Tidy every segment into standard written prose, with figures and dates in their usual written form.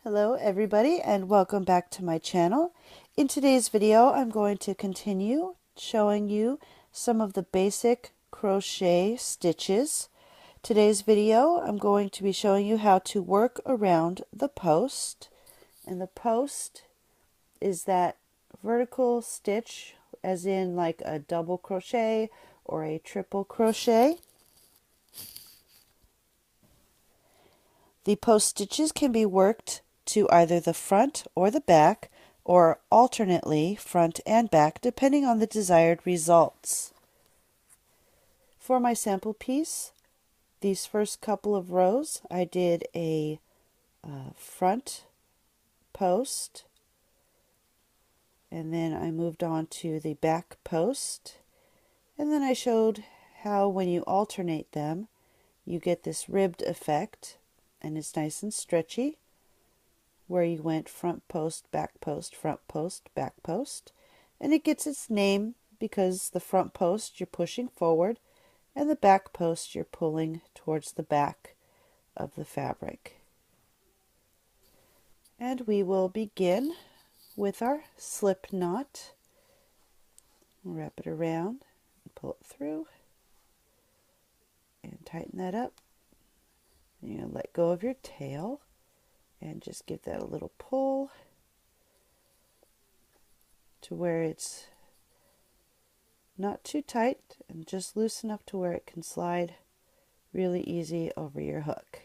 Hello everybody and welcome back to my channel. In today's video I'm going to continue showing you some of the basic crochet stitches. Today's video I'm going to be showing you how to work around the post, and the post is that vertical stitch as in like a double crochet or a triple crochet. The post stitches can be worked to either the front or the back, or alternately front and back, depending on the desired results. For my sample piece, these first couple of rows, I did a front post, and then I moved on to the back post, and then I showed how when you alternate them, you get this ribbed effect, and it's nice and stretchy, where you went front post, back post, front post, back post. And it gets its name because the front post you're pushing forward and the back post you're pulling towards the back of the fabric. And we will begin with our slip knot. Wrap it around, pull it through, and tighten that up. You're going to let go of your tail and just give that a little pull to where it's not too tight and just loose enough to where it can slide really easy over your hook.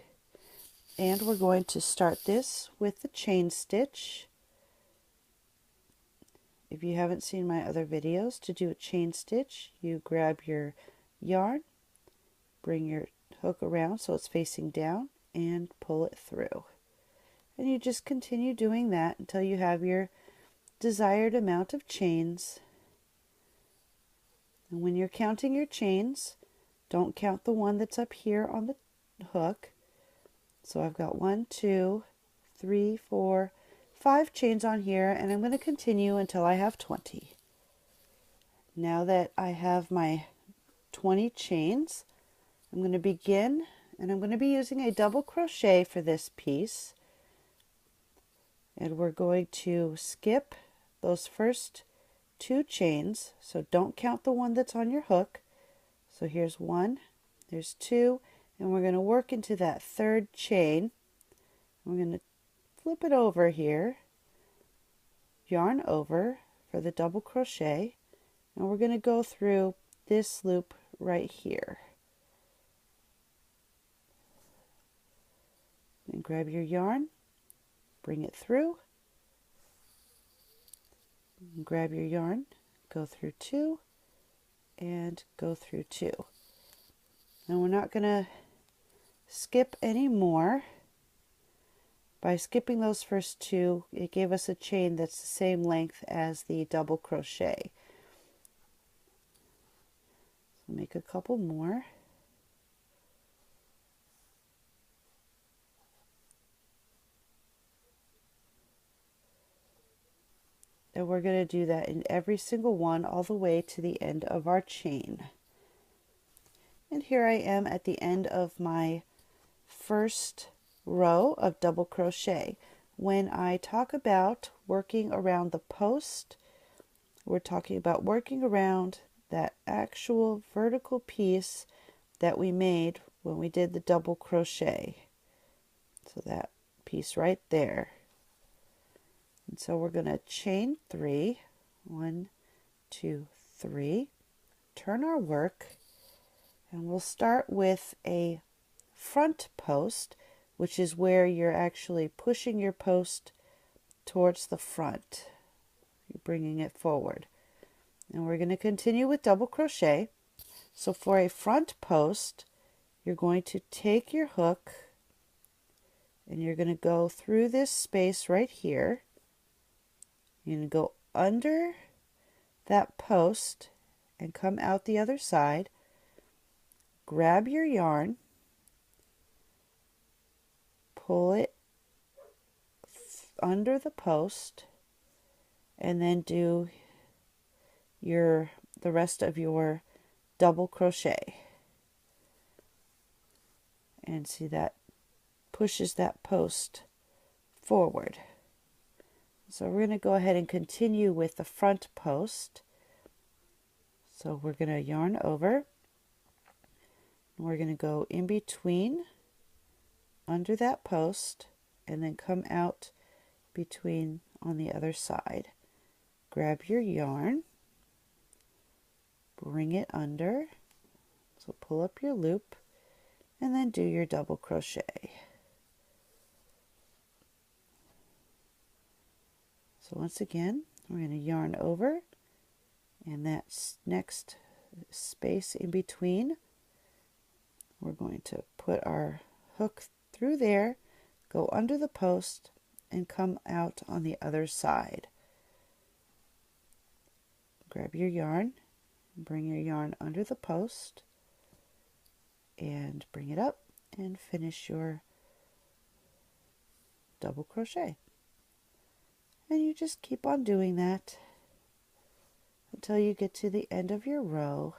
And we're going to start this with the chain stitch. If you haven't seen my other videos, to do a chain stitch, you grab your yarn, bring your hook around so it's facing down, and pull it through. And you just continue doing that until you have your desired amount of chains. And when you're counting your chains, don't count the one that's up here on the hook. So I've got 1, 2, 3, 4, 5 chains on here, and I'm going to continue until I have 20. Now that I have my 20 chains, I'm going to begin, and I'm going to be using a double crochet for this piece. And we're going to skip those first 2 chains, so don't count the one that's on your hook. So here's 1, there's 2, and we're going to work into that 3rd chain. We're going to flip it over here, yarn over for the double crochet, and we're going to go through this loop right here. And grab your yarn, bring it through, and grab your yarn, go through 2, and go through 2. Now we're not going to skip any more. By skipping those first 2, it gave us a chain that's the same length as the double crochet. So make a couple more. And we're going to do that in every single one all the way to the end of our chain. And here I am at the end of my first row of double crochet. When I talk about working around the post, we're talking about working around that actual vertical piece that we made when we did the double crochet. So that piece right there. And so we're going to chain 3, 1, 2, 3, turn our work, and we'll start with a front post, which is where you're actually pushing your post towards the front. You're bringing it forward. And we're going to continue with double crochet. So for a front post, you're going to take your hook and you're going to go through this space right here. You're going to go under that post and come out the other side. Grab your yarn, pull it under the post, and then do the rest of your double crochet. And see that pushes that post forward. So we're going to go ahead and continue with the front post. So we're going to yarn over, and we're going to go in between under that post and then come out between on the other side. Grab your yarn, bring it under, so pull up your loop, and then do your double crochet. So once again, we're going to yarn over, and that next space in between, we're going to put our hook through there, go under the post, and come out on the other side. Grab your yarn, bring your yarn under the post, and bring it up and finish your double crochet. And you just keep on doing that until you get to the end of your row.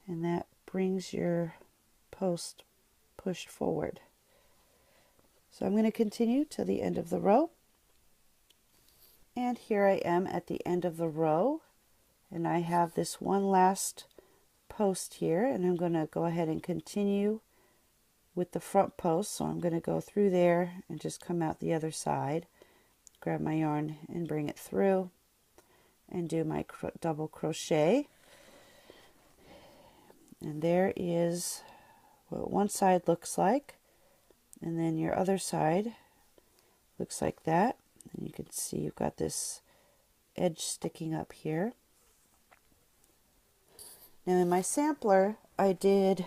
And that brings your post pushed forward. So I'm going to continue to the end of the row. And here I am at the end of the row, and I have this one last post here, and I'm going to go ahead and continue with the front post. So I'm going to go through there and just come out the other side, grab my yarn and bring it through and do my double crochet. And there is what one side looks like, and then your other side looks like that. And you can see you've got this edge sticking up here. Now in my sampler, I did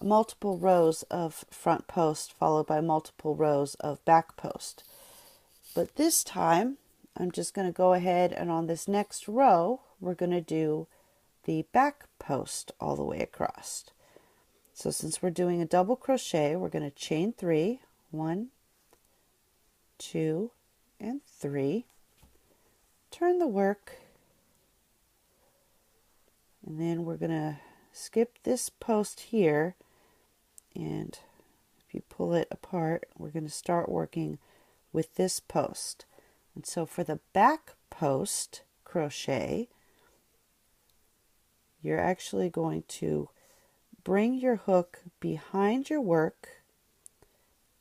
multiple rows of front post followed by multiple rows of back post. But this time, I'm just going to go ahead and on this next row, we're going to do the back post all the way across. So since we're doing a double crochet, we're going to chain 3, 1, 2, and 3. Turn the work, and then we're going to skip this post here, and if you pull it apart, we're going to start working with this post. And so for the back post crochet, you're actually going to bring your hook behind your work,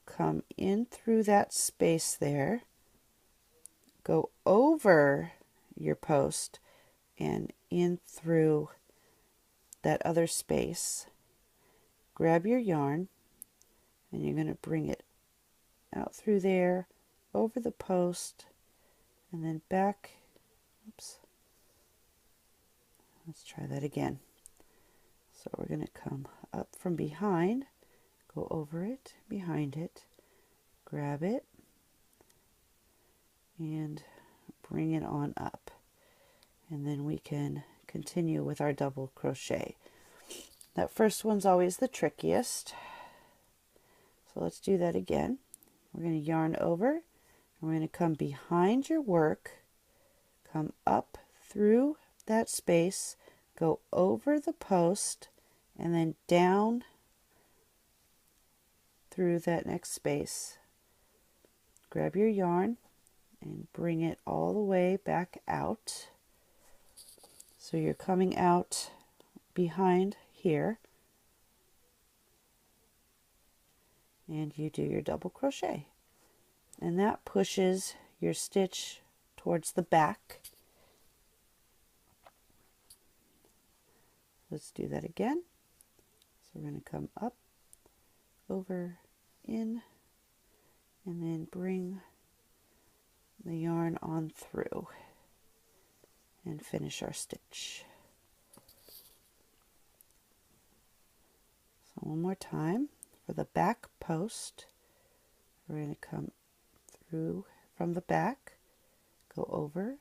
come in through that space there, go over your post and in through that other space. Grab your yarn, and you're going to bring it out through there, over the post, and then back. Oops. Let's try that again. So we're going to come up from behind, go over it, behind it, grab it, and bring it on up. And then we can continue with our double crochet. That first one's always the trickiest. So let's do that again. We're going to yarn over, and we're going to come behind your work, come up through that space, go over the post, and then down through that next space. Grab your yarn and bring it all the way back out. So you're coming out behind here, and you do your double crochet, and that pushes your stitch towards the back. Let's do that again. So we're going to come up, over, in, and then bring the yarn on through and finish our stitch. So one more time. For the back post, we're going to come through from the back, go over,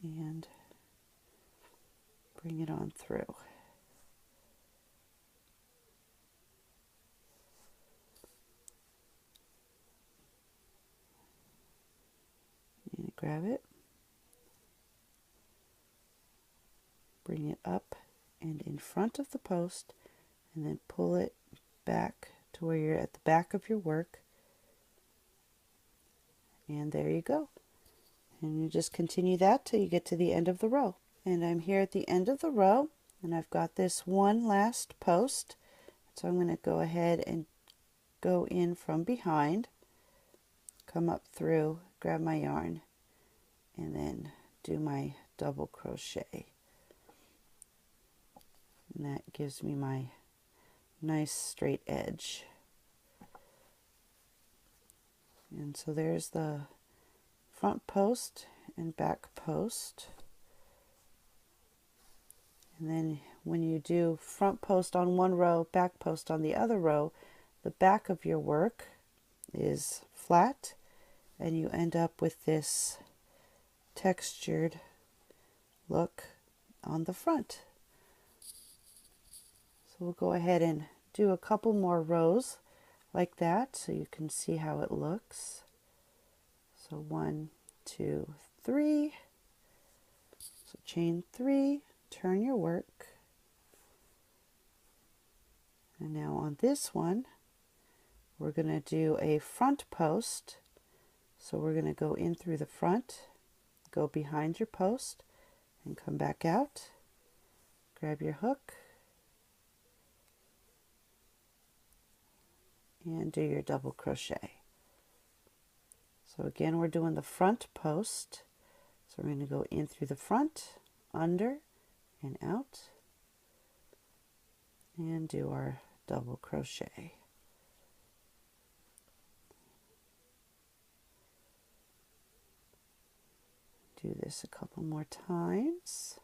and bring it on through. grab it, bring it up and in front of the post, and then pull it back to where you're at the back of your work. And there you go. And you just continue that till you get to the end of the row. And I'm here at the end of the row, and I've got this one last post. So I'm going to go ahead and go in from behind, come up through, grab my yarn, and then do my double crochet. And that gives me my nice straight edge. And so there's the front post and back post. And then when you do front post on one row, back post on the other row, the back of your work is flat and you end up with this textured look on the front. So we'll go ahead and do a couple more rows like that so you can see how it looks. So 1, 2, 3. So chain 3, turn your work. And now on this one, we're going to do a front post. So we're going to go in through the front, go behind your post, and come back out. Grab your hook, and do your double crochet. So again, we're doing the front post. So we're going to go in through the front, under, and out, and do our double crochet. Do this a couple more times.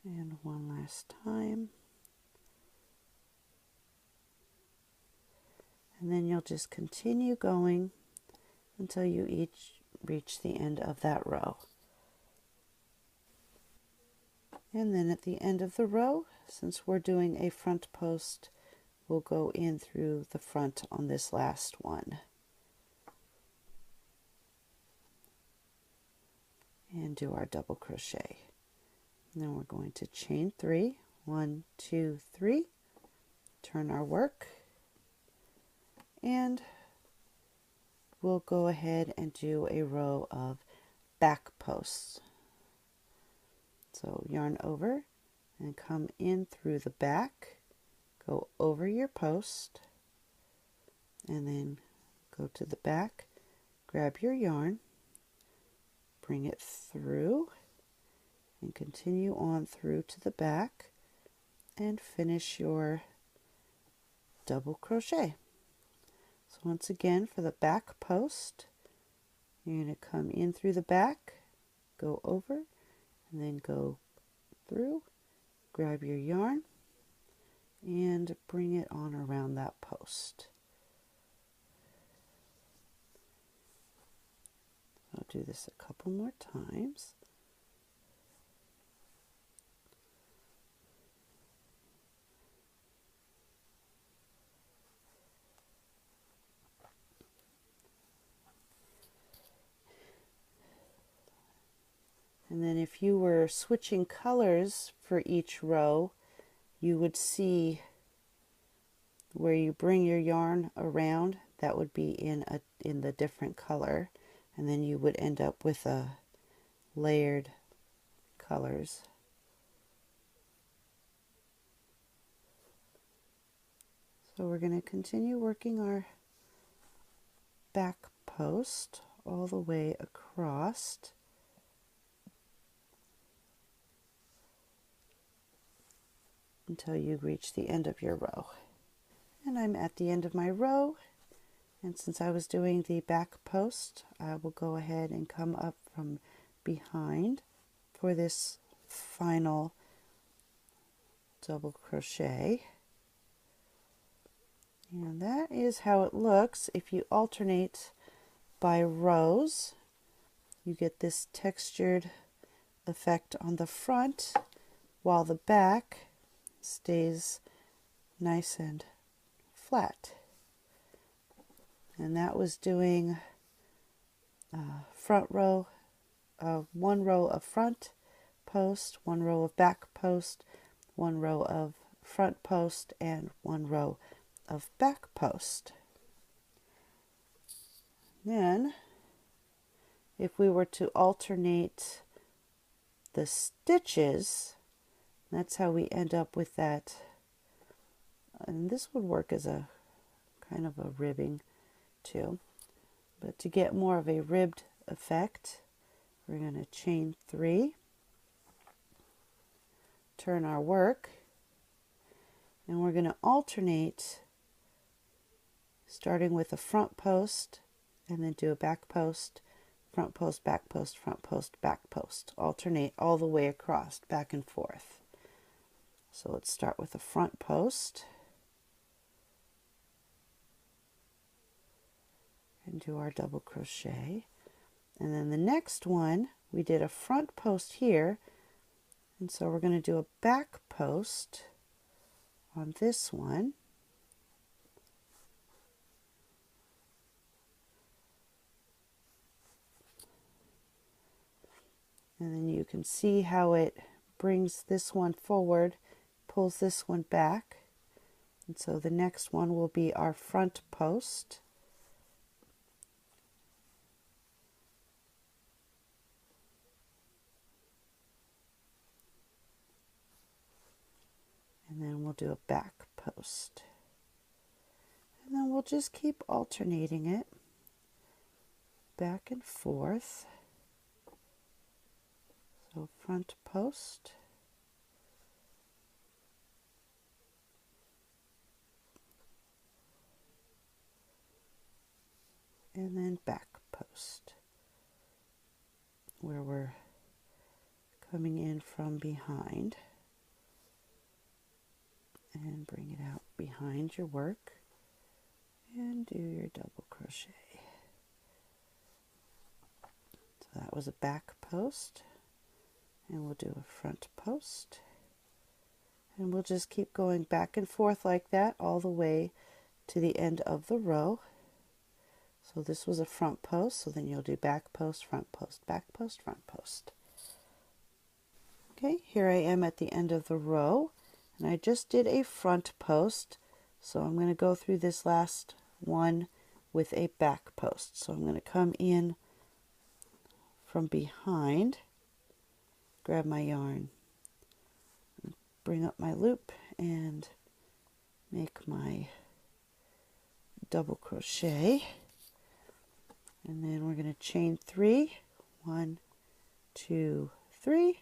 And one last time. And then you'll just continue going until you each reach the end of that row. And then at the end of the row, since we're doing a front post, we'll go in through the front on this last one. And do our double crochet. And then we're going to chain 3, 1, 2, 3, turn our work, and we'll go ahead and do a row of back posts. So yarn over and come in through the back, go over your post, and then go to the back, grab your yarn, bring it through, and continue on through to the back and finish your double crochet. So once again, for the back post, you're going to come in through the back, go over, and then go through, grab your yarn, and bring it on around that post. I'll do this a couple more times. And then if you were switching colors for each row, you would see where you bring your yarn around, that would be in the different color, and then you would end up with a layered colors. So we're going to continue working our back post all the way across. Until you reach the end of your row. And I'm at the end of my row, and since I was doing the back post, I will go ahead and come up from behind for this final double crochet. And And that is how it looks. If you alternate by rows, you get this textured effect on the front while the back stays nice and flat. And that was doing front row, one row of front post, one row of back post, one row of front post, and one row of back post. Then, if we were to alternate the stitches, that's how we end up with that. And this would work as a kind of a ribbing too. But to get more of a ribbed effect, we're going to chain 3, turn our work, and we're going to alternate starting with a front post and then do a back post, front post, back post, front post, back post. Alternate all the way across, back and forth. So let's start with a front post and do our double crochet. And then the next one, we did a front post here, and so we're going to do a back post on this one. And then you can see how it brings this one forward, pulls this one back. And so the next one will be our front post. And then we'll do a back post. And then we'll just keep alternating it back and forth. So front post, and then back post, where we're coming in from behind, and bring it out behind your work and do your double crochet. So that was a back post, and we'll do a front post, and we'll just keep going back and forth like that all the way to the end of the row. So this was a front post, so then you'll do back post, front post, back post, front post. Okay, here I am at the end of the row, and I just did a front post, so I'm going to go through this last one with a back post. So I'm going to come in from behind, grab my yarn, bring up my loop, and make my double crochet. And then we're going to chain 3, 1, 2, 3,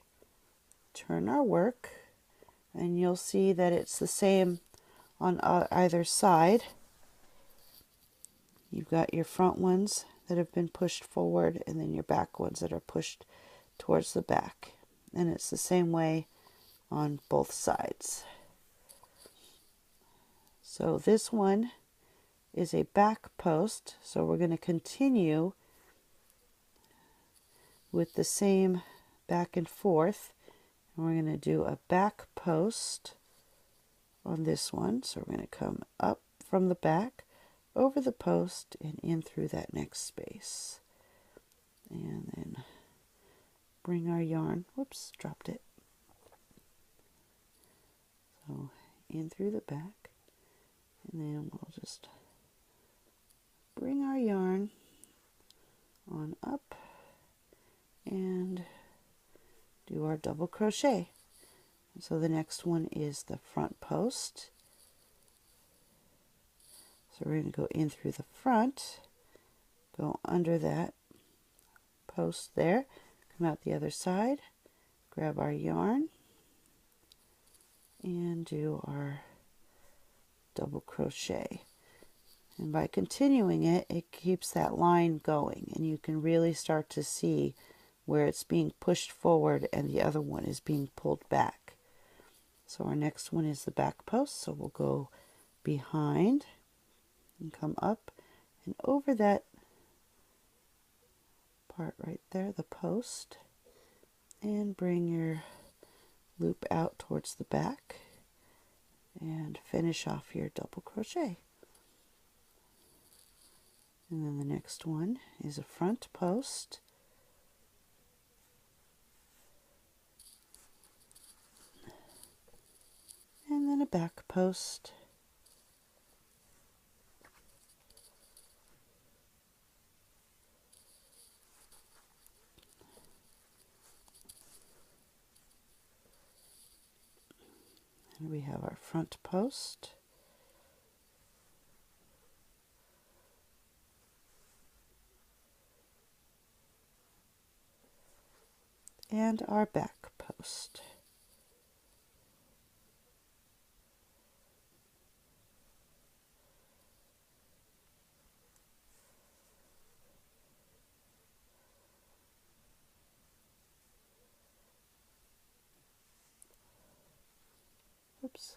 turn our work, and you'll see that it's the same on either side. You've got your front ones that have been pushed forward, and then your back ones that are pushed towards the back. And it's the same way on both sides. So this one is a back post, so we're going to continue with the same back and forth, and we're going to do a back post on this one. So we're going to come up from the back, over the post, and in through that next space, and then bring our yarn, whoops, dropped it, so in through the back, and then we'll just bring our yarn on up and do our double crochet. So the next one is the front post. So we're going to go in through the front, go under that post there, come out the other side, grab our yarn, and do our double crochet. And by continuing it, it keeps that line going, and you can really start to see where it's being pushed forward and the other one is being pulled back. So our next one is the back post, so we'll go behind, and come up and over that part right there, the post, and bring your loop out towards the back and finish off your double crochet. And then the next one is a front post, and then a back post, and we have our front post, and our back post. Oops.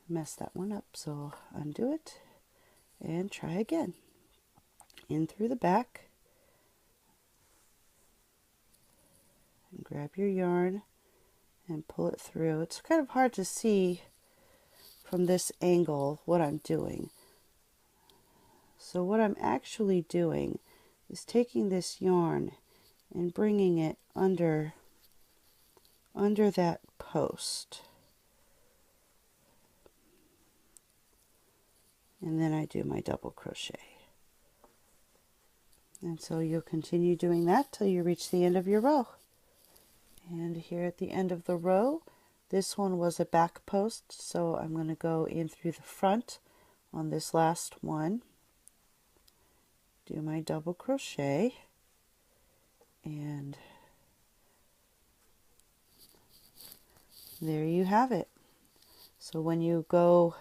Messed that one up, so undo it and try again. In through the back, and grab your yarn and pull it through. It's kind of hard to see from this angle what I'm doing. So what I'm actually doing is taking this yarn and bringing it under that post. And then I do my double crochet. And so you'll continue doing that till you reach the end of your row. And here at the end of the row, this one was a back post, so I'm going to go in through the front on this last one, do my double crochet, and there you have it. So when you go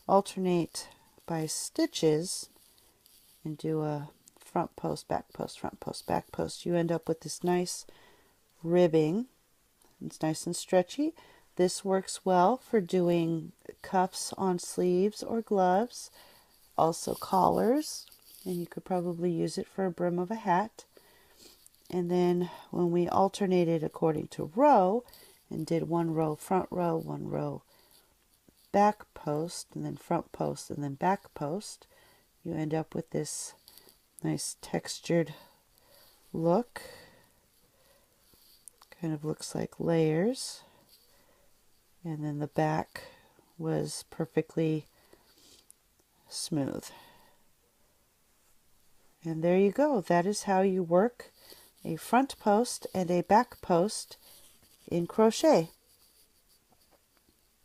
alternate by stitches and do a front post, back post, front post, back post, you end up with this nice ribbing. It's nice and stretchy. This works well for doing cuffs on sleeves or gloves, also collars, and you could probably use it for a brim of a hat. And then when we alternated according to row and did one row front row, one row back post, and then front post, and then back post, you end up with this nice textured look. Kind of looks like layers. And then the back was perfectly smooth. And there you go. That is how you work a front post and a back post in crochet.